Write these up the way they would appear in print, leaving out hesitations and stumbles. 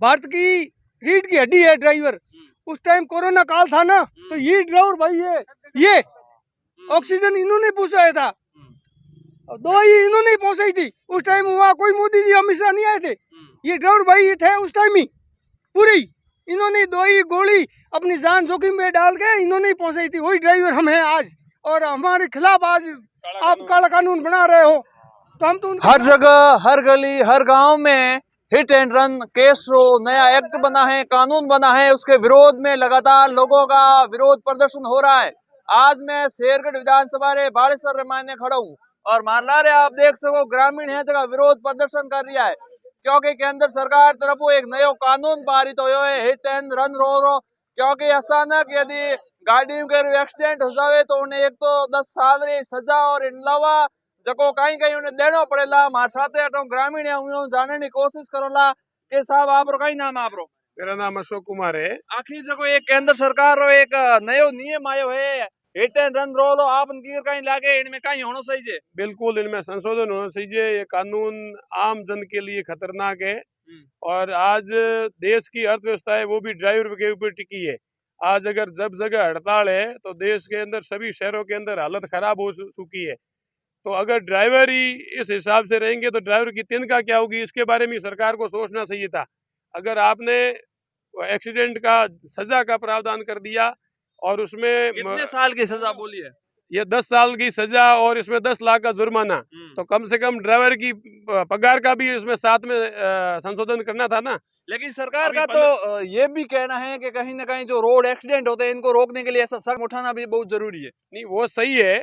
भारत की रीढ़ की हड्डी है ड्राइवर। उस टाइम कोरोना काल था ना, तो ये ड्राइवर भाई ये ऑक्सीजन इन्होंने पहुंचाया था, दवाई इन्होंने ही पहुंचाई थी। उस टाइम वहाँ कोई मोदी जी अमित शाह नहीं आए थे, ये ड्राइवर भाई थे उस टाइम ही पूरी। इन्होंने दवाई गोली अपनी जान जोखिम में डाल के इन्होंने ही पहुंचाई थी। वही ड्राइवर हम हैं आज, और हमारे खिलाफ आज आप काला कानून बना रहे हो, तो हम तो हर जगह, हर गली, हर गांव में हिट एंड रन केस जो नया एक्ट बना है, कानून बना है, उसके विरोध में लगातार लोगों का विरोध प्रदर्शन हो रहा है। आज मैं शेरगढ़ विधानसभा रे बाड़ेसर मायने खड़ा हूँ और मारला रे आप देख सको ग्रामीण है जगह विरोध प्रदर्शन कर रहा है, क्योंकि केंद्र सरकार तरफ एक नयो कानून पारित हो है हिट एंड रन रो। क्योंकि अचानक यदि गाड़ी के एक्सीडेंट हो जाए तो उन्हें एक तो 10 साल री सजा और इन अलावा जको कहीं कहीं उन्हें देनो पड़ेला। मार साथे अटो ग्रामीण है जानने की कोशिश करोला के साहब आप रो कई नाम आप रो? मेरा नाम अशोक कुमार है। आखिर जको एक केंद्र सरकार रो एक नयो नियम आयो है हिट एंड रन रोलो, आप उनकी कहीं लागे इनमें कहीं होना चाहिए? बिल्कुल इनमें संशोधन होना चाहिए। ये कानून आम जन के लिए खतरनाक है और आज देश की अर्थव्यवस्था है वो भी ड्राइवर के ऊपर टिकी है। आज अगर जब जगह हड़ताल है तो देश के अंदर सभी शहरों के अंदर हालत खराब हो चुकी है। तो अगर ड्राइवर ही इस हिसाब से रहेंगे तो ड्राइवर की तिनका क्या होगी, इसके बारे में सरकार को सोचना चाहिए था। अगर आपने एक्सीडेंट का सजा का प्रावधान कर दिया और उसमें कितने साल की सजा बोली है? ये 10 साल की सजा और इसमें 10 लाख का जुर्माना, तो कम से कम ड्राइवर की पगार का भी इसमें साथ में संशोधन करना था ना। लेकिन सरकार का तो ये भी कहना है कि कहीं ना कहीं जो रोड एक्सीडेंट होते हैं इनको रोकने के लिए ऐसा कदम उठाना भी बहुत जरूरी है। नहीं वो सही है,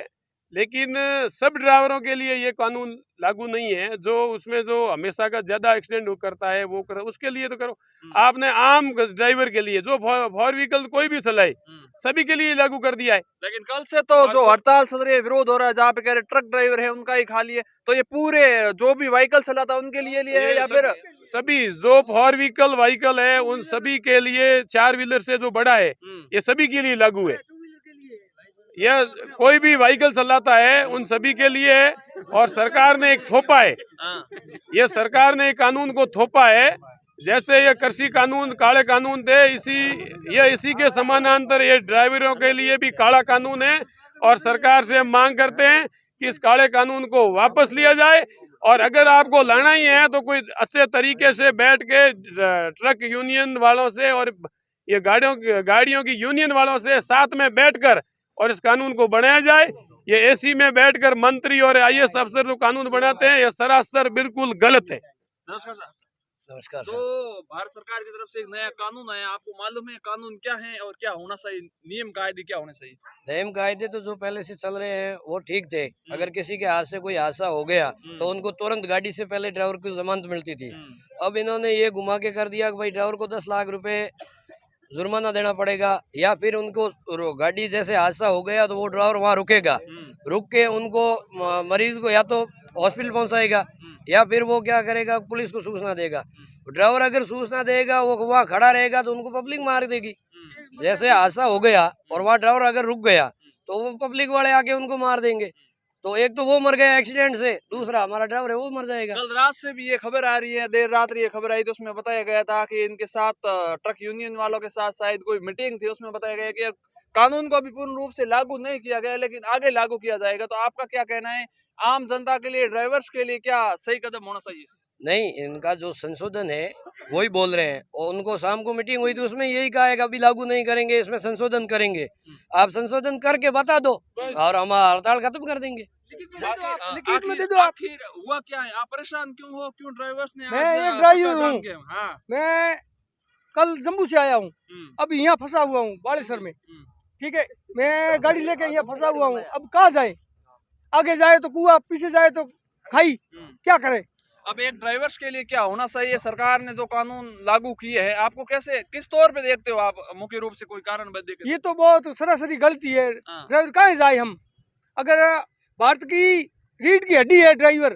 लेकिन सब ड्राइवरों के लिए ये कानून लागू नहीं है। जो उसमें जो हमेशा का ज्यादा एक्सीडेंट करता है वो उसके लिए तो करो। आपने आम ड्राइवर के लिए जो फोर व्हीकल कोई भी चलाए सभी के लिए लागू कर दिया है। लेकिन कल से तो जो हड़ताल चल रही है, विरोध हो रहा है, जहाँ पे कह रहे ट्रक ड्राइवर है उनका ही खाली है, तो ये पूरे जो भी व्हीकल चलाता है उनके लिए है या फिर सभी जो फोर व्हीकल है उन सभी के लिए? 4 व्हीलर से जो बड़ा है ये सभी के लिए लागू है। यह कोई भी व्हीकल चलाता है उन सभी के लिए है। और सरकार ने एक थोपा है, ये सरकार ने एक कानून को थोपा है। जैसे ये कृषि कानून काले कानून थे, इसी के समानांतर ये ड्राइवरों के लिए भी काला कानून है। और सरकार से हम मांग करते हैं कि इस काले कानून को वापस लिया जाए। और अगर आपको लाना ही है तो कोई अच्छे तरीके से बैठ के ट्रक यूनियन वालों से और ये गाड़ियों की यूनियन वालों से साथ में बैठकर और इस कानून को बनाया जाए। ये एसी में बैठकर मंत्री और आईएएस अफसर जो कानून बनाते हैं ये सरासर बिल्कुल गलत है। नमस्कार सर। नमस्कार तो भारत सरकार की तरफ से एक नया कानून आया, आपको मालूम है कानून क्या है और क्या होना चाहिए, नियम कायदे क्या होने चाहिए? नियम कायदे तो जो पहले से चल रहे हैं वो ठीक थे। अगर किसी के हाथ से कोई हादसा हो गया तो उनको तुरंत गाड़ी से पहले ड्राइवर को जमानत मिलती थी। अब इन्होंने ये घुमा के कर दिया कि भाई ड्राइवर को 10 लाख रुपए जुर्माना देना पड़ेगा, या फिर उनको गाड़ी जैसे हादसा हो गया तो वो ड्राइवर वहाँ रुकेगा, रुक के उनको मरीज को या तो हॉस्पिटल पहुंचाएगा या फिर वो क्या करेगा, पुलिस को सूचना देगा। ड्राइवर अगर सूचना देगा वो वहाँ खड़ा रहेगा तो उनको पब्लिक मार देगी। जैसे हादसा हो गया और वहाँ ड्राइवर अगर रुक गया तो वो पब्लिक वाले आके उनको मार देंगे। तो एक तो वो मर गया एक्सीडेंट से, दूसरा हमारा ड्राइवर है वो मर जाएगा। कल रात से भी ये खबर आ रही है, देर रात ये खबर आई तो उसमें बताया गया था कि इनके साथ ट्रक यूनियन वालों के साथ शायद कोई मीटिंग थी, उसमें बताया गया कि कानून को अभी पूर्ण रूप से लागू नहीं किया गया लेकिन आगे लागू किया जाएगा। तो आपका क्या कहना है, आम जनता के लिए, ड्राइवर्स के लिए क्या सही कदम होना चाहिए? नहीं, इनका जो संशोधन है वही बोल रहे हैं और उनको शाम को मीटिंग हुई तो उसमें यही कहा है कि अभी लागू नहीं करेंगे, इसमें संशोधन करेंगे। आप संशोधन करके बता दो और हम हड़ताल खत्म कर देंगे। आखिर हुआ क्या है, आप परेशान क्यों हो, क्यों ड्राइवर्स ने? मैं एक ड्राइवर हूँ, मैं कल जम्मू से आया हूँ, अब यहाँ फंसा हुआ हूँ बालेसर में। ठीक है, मैं गाड़ी लेके यहाँ फंसा हुआ हूँ। अब कहाँ जाए, आगे जाए तो कुआं, पीछे जाए तो खाई, क्या करें? अब एक ड्राइवर्स के लिए क्या होना चाहिए? सरकार ने जो कानून लागू किए हैं आपको कैसे, किस तौर पे देखते हो आप, मुख्य रूप से कोई कारण देख? ये तो बहुत सरासरी गलती है। ड्राइवर कहाँ जाए हम? अगर भारत की रीढ़ की हड्डी है ड्राइवर।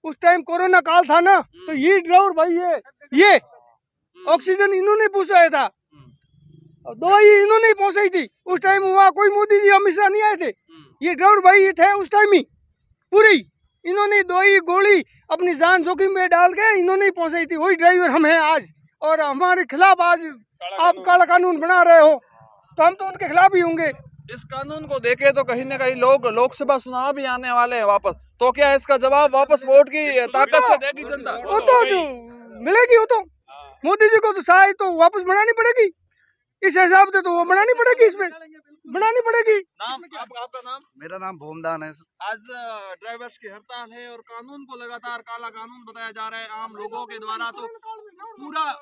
उस टाइम कोरोना काल था ना, तो ये ड्राइवर भाई ये ऑक्सीजन इन्होंने पहुंचाया था, दवाई इन्होंने ही पहुंचाई थी। उस टाइम वहाँ कोई मोदी जी अमित शाह नहीं आए थे, ये ड्राइवर भाई थे उस टाइम ही पूरी। इन्होंने दवाई गोली अपनी जान जोखिम में डाल के इन्होंने ही पहुंचाई थी। वही ड्राइवर हम हैं आज, और हमारे खिलाफ आज आप काला कानून बना रहे हो, तो हम तो उनके खिलाफ ही होंगे। इस कानून को देखे तो कहीं ना कहीं लोग लोकसभा चुनाव भी आने वाले हैं वापस, तो क्या इसका जवाब वापस वोट की ताकत से देगी जनता? वो तो जो मिलेगी, वो तो मोदी जी को तो शायद तो वापस बनानी पड़ेगी, इस हिसाब से तो वो बनानी पड़ेगी, इसमें बनानी पड़ेगी। आपका नाम? मेरा नाम भोमदान है सर। आज ड्राइवर्स की हड़ताल है और कानून को लगातार काला कानून बताया जा रहा है आम लोगों के द्वारा, तो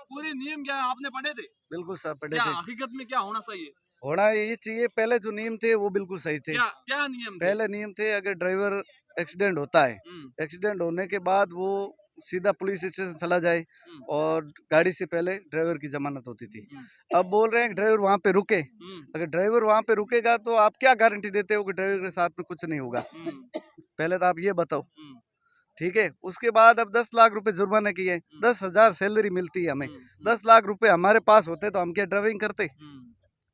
पूरे नियम क्या है आपने पढ़े थे? बिल्कुल सर, पढ़े क्या थे। हकीकत में क्या होना चाहिए? होना ये चाहिए, पहले जो नियम थे वो बिल्कुल सही थे। क्या नियम थे? पहले नियम थे, अगर ड्राइवर एक्सीडेंट होता है, एक्सीडेंट होने के बाद वो सीधा पुलिस स्टेशन चला जाए और गाड़ी से पहले ड्राइवर की जमानत होती थी। अब बोल रहे हैं ड्राइवर वहाँ पे रुके। अगर ड्राइवर वहाँ पे रुकेगा तो आप क्या गारंटी देते हो कि ड्राइवर के साथ में कुछ नहीं होगा? पहले तो आप ये बताओ, ठीक है। उसके बाद अब 10 लाख रुपए जुर्माने किए, 10,000 सैलरी मिलती है हमें, 10 लाख रुपए हमारे पास होते तो हम क्या ड्राइविंग करते?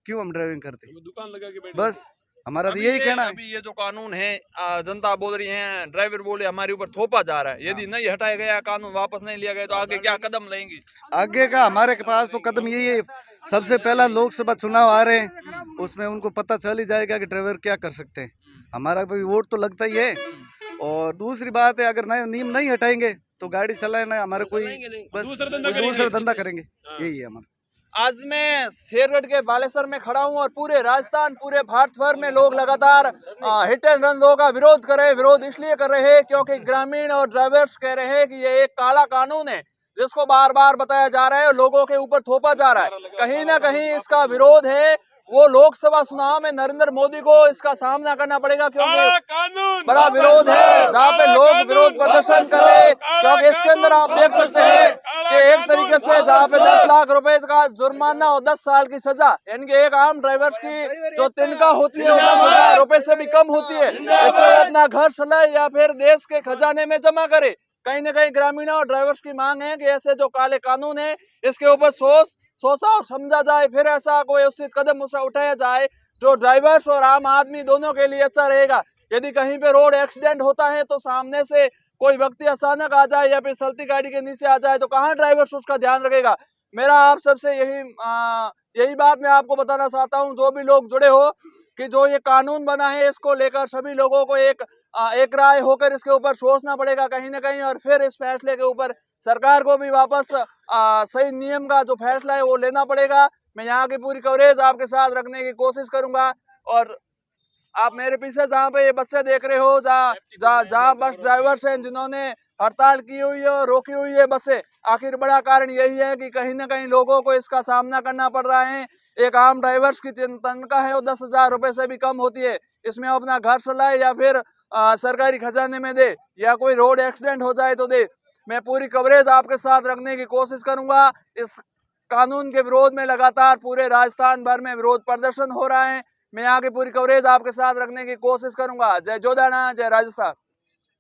क्यों हम ड्राइविंग करते? दुकान लगा के बैठे। बस हमारा तो यही कहना है। अभी ये जो कानून है जनता बोल रही है, ड्राइवर बोले हमारे ऊपर थोपा जा रहा है, यदि नहीं हटाया गया कानून, वापस नहीं लिया गया तो आगे क्या कदम लेंगे? आगे का हमारे पास तो कदम यही है, सबसे पहला लोकसभा चुनाव आ रहे हैं, उसमें उनको पता चल ही जाएगा कि ड्राइवर क्या कर सकते हैं। हमारा भी वोट तो लगता ही है। और दूसरी बात है, अगर नए नियम नहीं हटाएंगे तो गाड़ी चलाना हमारे कोई बस दूसरा धंधा करेंगे, यही है हमारा। आज मैं शेरगढ़ के बालेसर में खड़ा हूं और पूरे राजस्थान, पूरे भारत भर में लोग लगातार हिट एंड रन का विरोध कर रहे हैं। विरोध इसलिए कर रहे हैं क्योंकि ग्रामीण और ड्राइवर्स कह रहे हैं कि ये एक काला कानून है जिसको बार बार बताया जा रहा है और लोगों के ऊपर थोपा जा रहा है। कहीं ना कहीं इसका विरोध है, वो लोकसभा चुनाव में नरेंद्र मोदी को इसका सामना करना पड़ेगा क्योंकि बड़ा विरोध है जहाँ पे लोग विरोध प्रदर्शन कर रहे हैं। क्योंकि इसके अंदर आप देख सकते हैं कि एक तरीके से जहाँ पे 10 लाख रुपए का जुर्माना और 10 साल की सजा, यानी कि एक आम ड्राइवर्स की जो तनख्वाह होती है 10,000 रुपए से भी कम होती है, इससे अपना घर चलाए या फिर देश के खजाने में जमा करे। कहीं ना कहीं ग्रामीणों और ड्राइवर्स की मांग है कि ऐसे जो काले कानून है इसके ऊपर सोचा और समझा जाए, फिर ऐसा कोई उचित कदम उठाया जाए जो ड्राइवर्स और आम आदमी दोनों के लिए अच्छा रहेगा। यदि कहीं पे रोड एक्सीडेंट होता है तो सामने से कोई व्यक्ति अचानक आ जाए या फिर चलती गाड़ी के नीचे आ जाए तो कहाँ ड्राइवर्स उसका ध्यान रखेगा। मेरा आप सबसे यही बात मैं आपको बताना चाहता हूँ, जो भी लोग जुड़े हो, कि जो ये कानून बना है इसको लेकर सभी लोगों को एक राय होकर इसके ऊपर सोचना पड़ेगा कहीं ना कहीं, और फिर इस फैसले के ऊपर सरकार को भी वापस सही नियम का जो फैसला है वो लेना पड़ेगा। मैं यहाँ की पूरी कवरेज आपके साथ रखने की कोशिश करूंगा। और आप मेरे पीछे जहाँ पे ये बच्चे देख रहे हो, जहाँ बस ड्राइवर्स हैं जिन्होंने हड़ताल की हुई है और रोकी हुई है बसें, आखिर बड़ा कारण यही है कि कहीं ना कहीं लोगों को इसका सामना करना पड़ रहा है। एक आम ड्राइवर्स की तनख्वाह है वो 10,000 रुपए से भी कम होती है, इसमें अपना घर चलाए या फिर सरकारी खजाने में दे या कोई रोड एक्सीडेंट हो जाए तो दे। मैं पूरी कवरेज आपके साथ रखने की कोशिश करूंगा। इस कानून के विरोध में लगातार पूरे राजस्थान भर में विरोध प्रदर्शन हो रहा है। मैं यहाँ की पूरी कवरेज आपके साथ रखने की कोशिश करूंगा। जय जोधाना, जय राजस्थान।